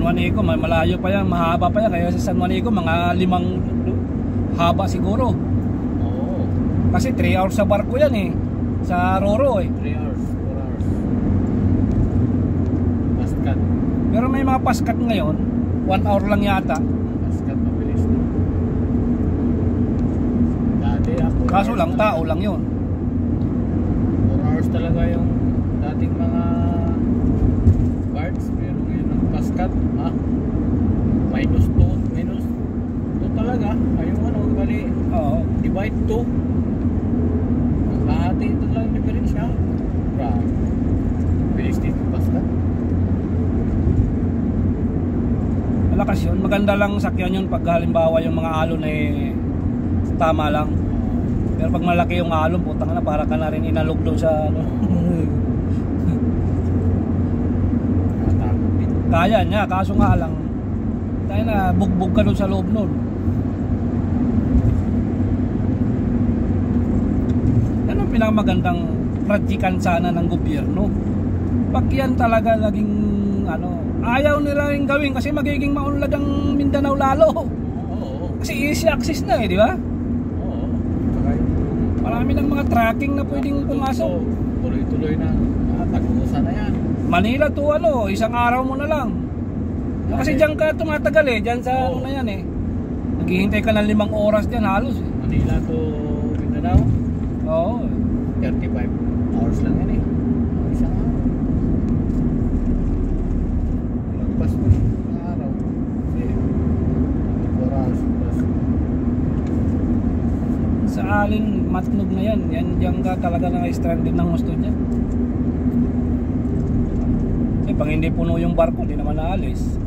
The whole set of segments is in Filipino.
Juanico, malayo pa yan, mahaba pa yan. Kaya sa San Juanico, mga 5 haba siguro. Oo. Kasi 3 hours sa barko yan eh. Sa Roro eh. 3 hours, 4 hours. Paskat. Pero may mga paskat ngayon, 1 hour lang yata. Paskat, mabilis na. Dati ako. Kaso lang, tao lang yun. 4 hours talaga yung dating mga guards. Pero ngayon ang paskat, ha? Minus 2 talaga. Ayun ano, bali. Oo. Divide 2. Kahati ito lang difference siya. Grabe. Bilis dito paskat. Malakas yun. Maganda lang sakyan yun pag halimbawa yung mga alon eh tama lang. Pero pag malaki yung alon, putang na, para ka na rin inalog doon sa ano. Kaya niya, kaso nga lang tayo na bugbog ka doon sa loob nun. Yan ang pinakamagandang projectan sana ng gobyerno. Pag yan talaga naging ano, ayaw nila rin gawin kasi magiging maunlad ang Mindanao lalo. Oo. Kasi easy access na eh, di ba? Oo. Marami ng mga tracking na pwedeng pumasok. Tuloy-tuloy na. Tag-usa na yan. Manila to ano, isang araw mo na lang. Kasi diyan ka tumatagal eh, diyan sa ano na yan eh. Naghihintay ka ng 5 oras diyan halos eh. Manila to Mindanao? Oo. 35 hours lang yan eh. Isang araw. Lagpas mo ng araw. Kasi 24 hours plus. Sa alin, matnog na yan. Yan diyan ka talaga na-stranded ng gusto niya. Kasi pag hindi puno yung barko, di naman naalis.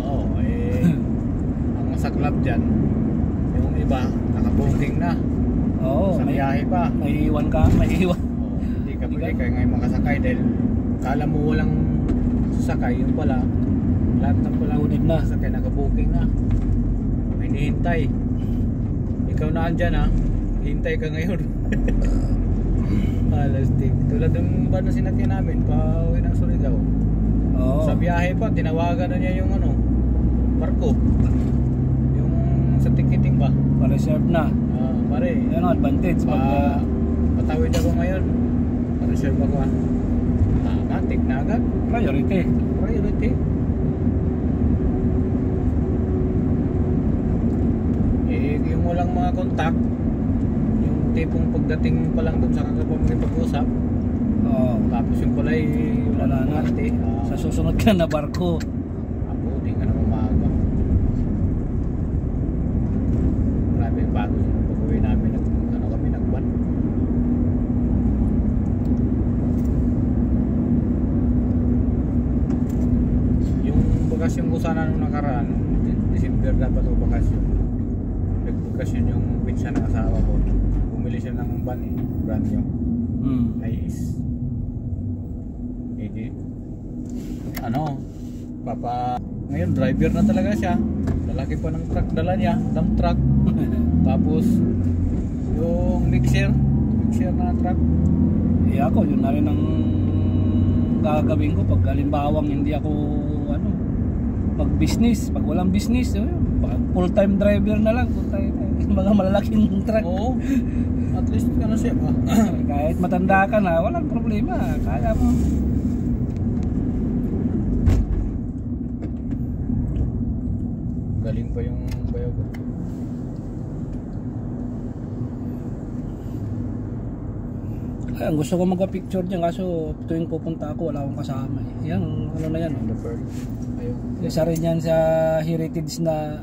Oo, eh. Ang masaklap dyan, yung iba, nakabooking na. Oo. Sa biyahe pa. May iwan ka, may iwan. Hindi ka pwede kaya ngayon makasakay dahil kala mo walang sasakay, yung pala lahat ng palang Unit na. sasakay nakabooking na. Hinihintay. Ikaw na andyan ha, hintay ka ngayon. Alastig. Tulad ng ba na sinakyan namin pa uwi ng Surigao. Oo. Sa biyahe pa, tinawagan na niya yung ano, barko. Yung sa ticketing ba? Pa-reserve na. Pare, Yan ang advantage pag patawid ako ngayon. Pa-reserve ako ha. Matik na agad. priority. Priority. Eh, yung walang mga contact, yung tipong pagdating pa lang doon sa kakapag-usap, Oo. tapos yung pala ay Wala na. Sa susunod ka na barko. abuti ka na umaga. Grabe, bago yung pag-uwi namin, kami nagban. Yung bakasyon ko sana nung nakaraan, December dapat o bakasyon. Nag-bakasyon yung pinsan ng asawa ko. Bumili siya ng van eh, brand new. Nice. Hindi. Ano, ngayon driver na talaga siya. Lalaki pa ng truck dala niya, dump truck. Tapos yung mixer na truck. Eh ako, yun na rin ang gagawin ko pag halimbawang hindi ako ano, pag business, pag walang business, full time driver na lang, full time mga malalaking truck. Oo. At least ka na siya ba? Kahit matanda ka na, walang problema, kaya mo. Galing pa yung bayo ko. Kaya ang gusto ko magpa-picture dyan, kaso tuwing pupunta ako wala akong kasama eh. Yan, ano na yan. The bird. Ayun. Isa rin yan sa heritage na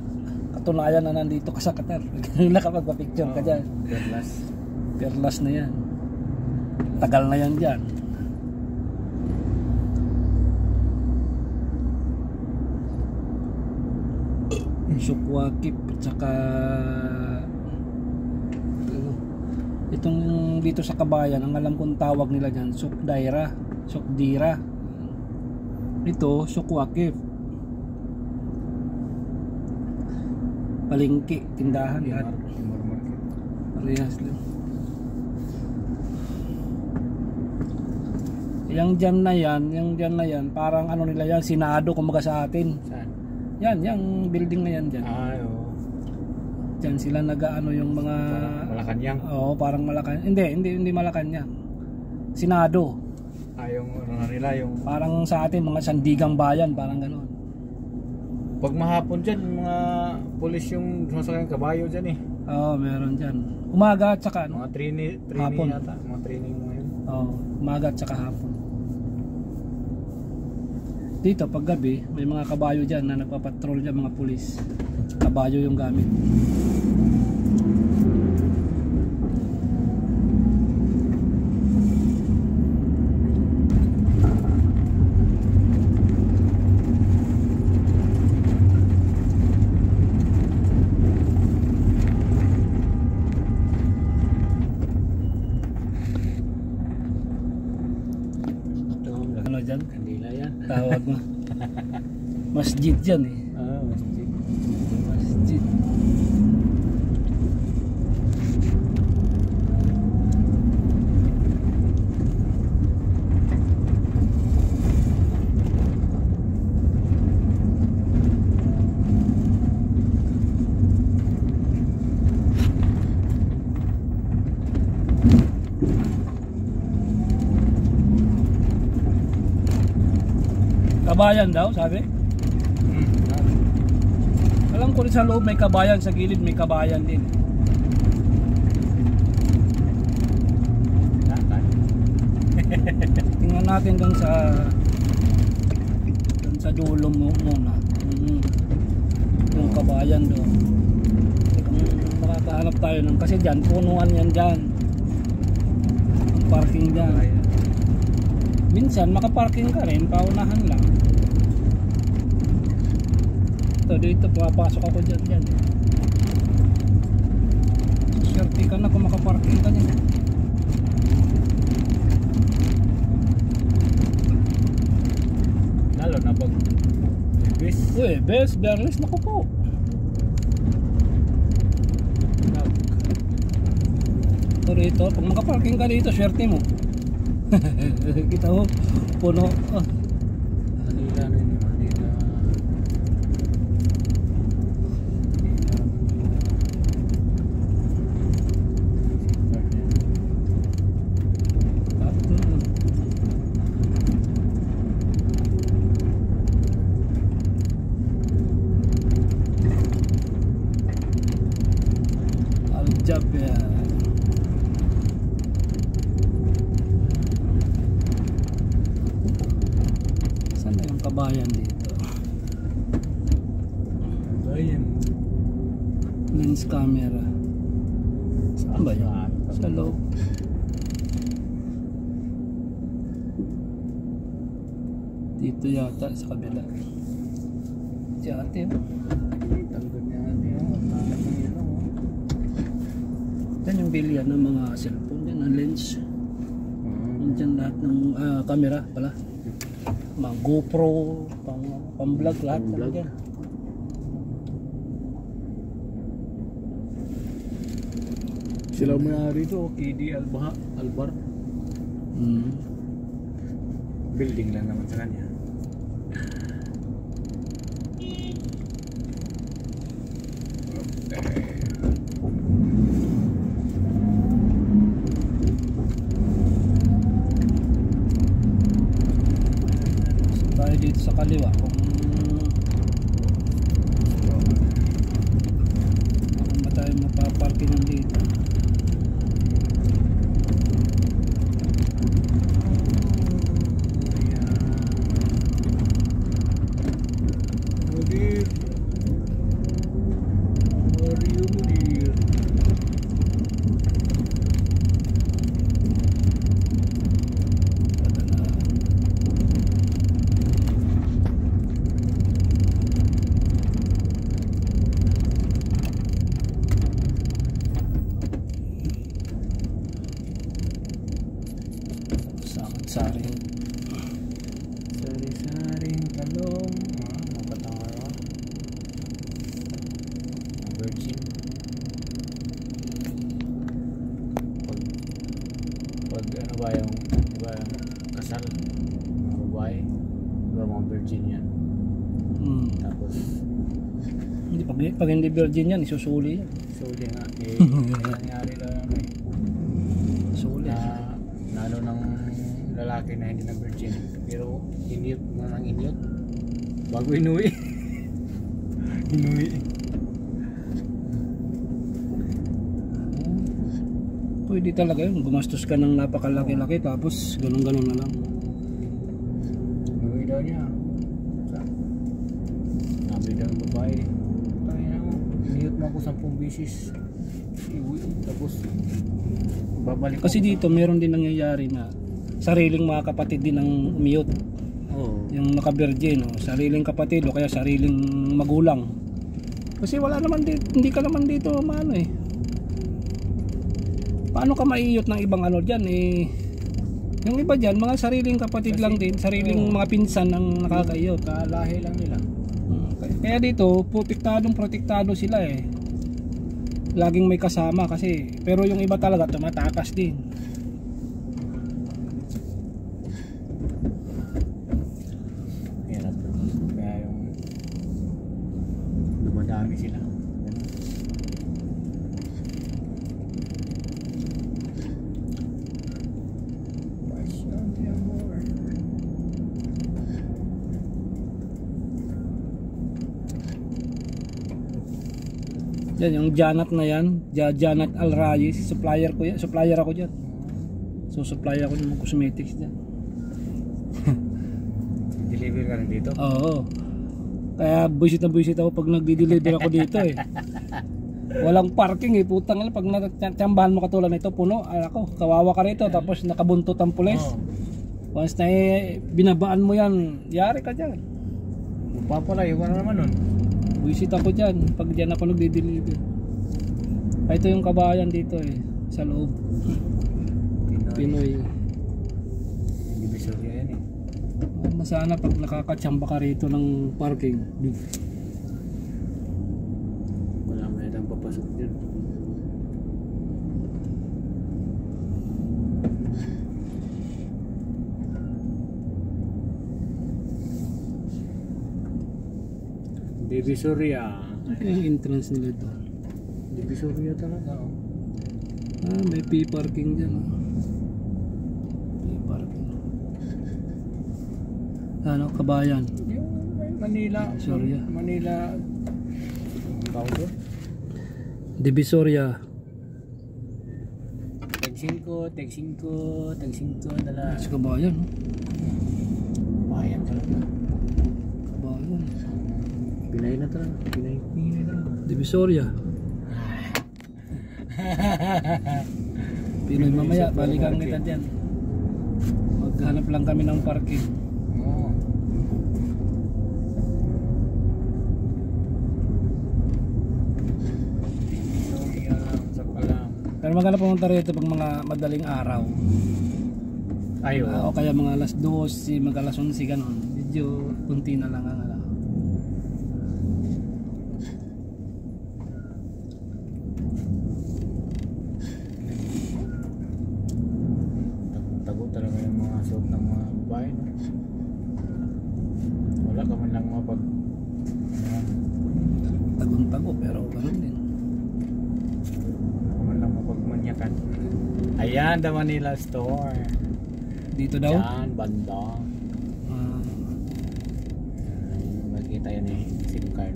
katunayan na nandito ka sa Qatar. Nakapagpa-picture ka dyan. Perlas. Perlas na yan. Tagal na yan dyan. Sukwakip at saka itong dito sa Kabayan, ang alam kong tawag nila dyan, Sukdaira, Sukdira. Ito, Sukwakip. Palengke, tindahan, lahat. Parehas lang. Yung dyan na yan, parang ano nila yan, Senado kumbaga sa atin. Saan? Yan, yung building na yan dyan. Ay, oo. Dyan sila nag-ano yung mga... Parang Malacanang. Oo, parang Malacanang. Hindi Malacanang. Senado. Yung ano na nila, yung... Parang sa atin, mga sandigang bayan, parang gano'n. Pag mahapon dyan, mga pulis yung sumasakay ng kabayo dyan eh. Oo, meron dyan. Umaga at saka ano? Mga training Hapon. yata. Mga training mo yun. Oo, umaga at saka hapon. Dito, pag gabi, may mga kabayo dyan na nagpapatrol dyan, mga pulis. Kabayo yung gamit. Ano dyan? Kandila yan. Tawag mo. Masjid dyan eh. Masjid. Masjid. Kabayan daw, sabi? Alam ko rin sa loob may kabayan, sa gilid may kabayan din. Tingnan natin doon sa dulo mo muna. Yung kabayan doon. Kung makakahanap tayo nun, kasi dyan, punuan yan dyan. Ang parking dyan. Minsan makaparking ka rin, paunahan lang. Dito pumapasok ako dyan. Swerte ka na kung makaparking ka dyan. Lalo na pag bus. Uy, berless, naku po. Dito, pag makaparking ka dito, swerte mo. Kita mo, puno. Manila na yun, Manila. Al-Jaber. Kabayan dito. Kabayan. Lens camera. Saan ba yan? Sa loob. Dito yata sa kabila. Si ate. Tanggol niya ate. Yan yung bilyan ng mga cellphone yan, ang lens. Yan lahat ng camera pala. Mga GoPro, pang-vlog lahat talaga. Sila muna rito, KD Albar. Building lang naman sa kanya. Dito sa kaliwa kung ba tayo mapaparking dito. Sari-saring talong. Mapatawaro. Virgin. Pag ano ba yung kasal? mga virgin yan. Tapos Hindi, pag hindi virgin yan, isusuli yan. suli nga nangyari lang naman Suli. na ano ng lalaki na hindi na virgin pero inyot na ng inyot bago inuwi. Inuwi. Pwede talaga yun, gumastos ka ng napakalaki-laki tapos ganun-ganun na lang. Inuwi daw niya. Sabi daw ng babae, tayo na mo, inyot mo ako 10 bisis. Iuwi, tapos babalik Kasi ako dito meron din nangyayari na sariling mga kapatid din ang umiyot. Yung naka-virgin, sariling kapatid o kaya sariling magulang. Kasi wala naman dito, hindi ka naman dito maano eh. Paano ka maiiyot ng ibang ano diyan eh? Yung iba diyan, mga sariling kapatid Kasi, lang din, sariling mga pinsan ang nakakaiyot. kalahi lang nila. Kaya dito, protektado sila eh. Laging may kasama kasi, pero yung iba talaga tumatakas din. Hirap. Kaya yung dumadami sila. Passion de amor. Yan, yung Janat na yan, Janat Al Rayis, supplier ko yan, supplier ako diyan. So supplier ako ng mga cosmetics diyan. Deliver ka rin dito? Oo. Kaya buisit na buisit ako pag nagdi-deliver ako dito eh. Walang parking eh, putang ina, pag natsambahan mo katulad nito, puno, ako, kawawa ka rito, tapos nakabuntot ang pulis. Once na binabaan mo yan, yari ka dyan. Magpapalayo ka na naman nun. Buisit ako dyan, pag dyan ako nagdi-deliver. Ito yung kabayan dito eh, sa loob. Pinoy. Divisoria yan eh. Masana pag nakakatsamba ka rito ng parking. Wala mo yatang papasok dyan. Divisoria. Ito yung entrance nila doon. Divisoria talaga oh. May P-parking dyan. P-parking. Ano, kabayan. Yung Manila. Divisoria. Manila. Tawag doon? Divisoria. Tag 5 dala. Sa kabayan. No? Bayan talaga. Kabayan. Pinay na talaga. Pinay na. Divisoria. Pinoy mamaya, balikan kita dyan. Maghanap lang kami ng parking. Oo. Divisoria sa Palang. Pero maghanap pumunta rito pag mga madaling araw. Ayo. O kaya mga alas 12, mga alas 11 ganun. Medyo kunti na lang ang ano. Tago talaga yung mga suot ng mga babae. No? Wala ka man lang mapag Tagong-tago pero ganun din. man lang mapagmanyakan. Ayan, the Manila Store. Dito daw? Diyan, banda. Ah, Magkita yun eh, SIM card.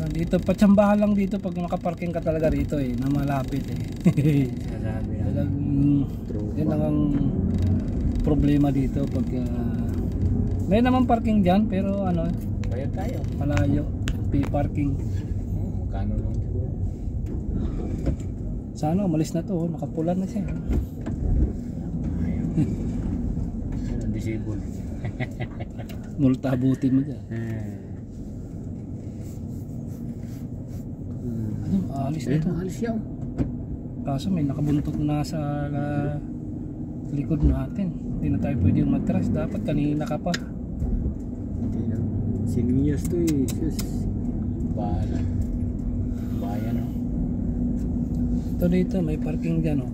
dito, patsambahan lang dito pag makaparking ka talaga rito eh, na malapit eh. Sinasabi na. Talagang, yun lang ang problema dito pag may naman parking dyan pero ano, Bayad tayo. malayo, P-parking. Magkano lang siguro. Sana umalis na to, nakapula na siya. Ayaw. Ano, disable. Multa abutin mo dyan. Ano, alis na to. Alis yan. Kaso may nakabuntot na sa likod natin. Hindi na tayo pwede umatras. Dapat kanina ka pa. Hindi na. Siniyas to eh. Sus. Bahala. Bayan oh. Ito dito, may parking dyan oh.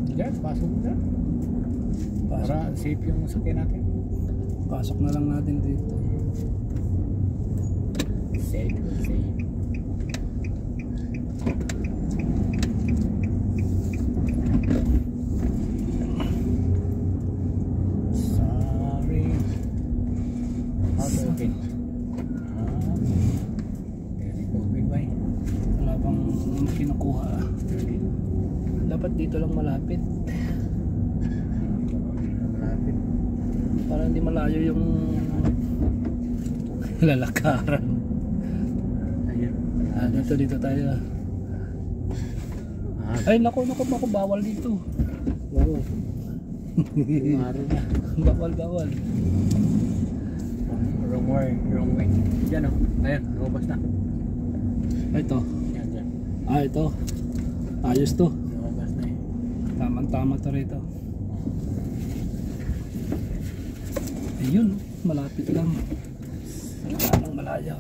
Diyan, pasok na. Pasok. Para safe yung sakyan natin. Pasok na lang natin dito. Safe. Sorry. Okay. Covid ba? Wala bang kinukuha. Dapat dito lang malapit. Malapit. Para hindi malayo yung lalakaran. Ayun. Dito tayo. Ay naku, bawal dito. Wow. Maro na. Bawal. Wrong way. Diyan oh. Ayun, lumabas na. Ito. Yan. Ito. Ayos to. Lumabas na eh. Tama to rito. Ayun, malapit lang. Wala nang malaya.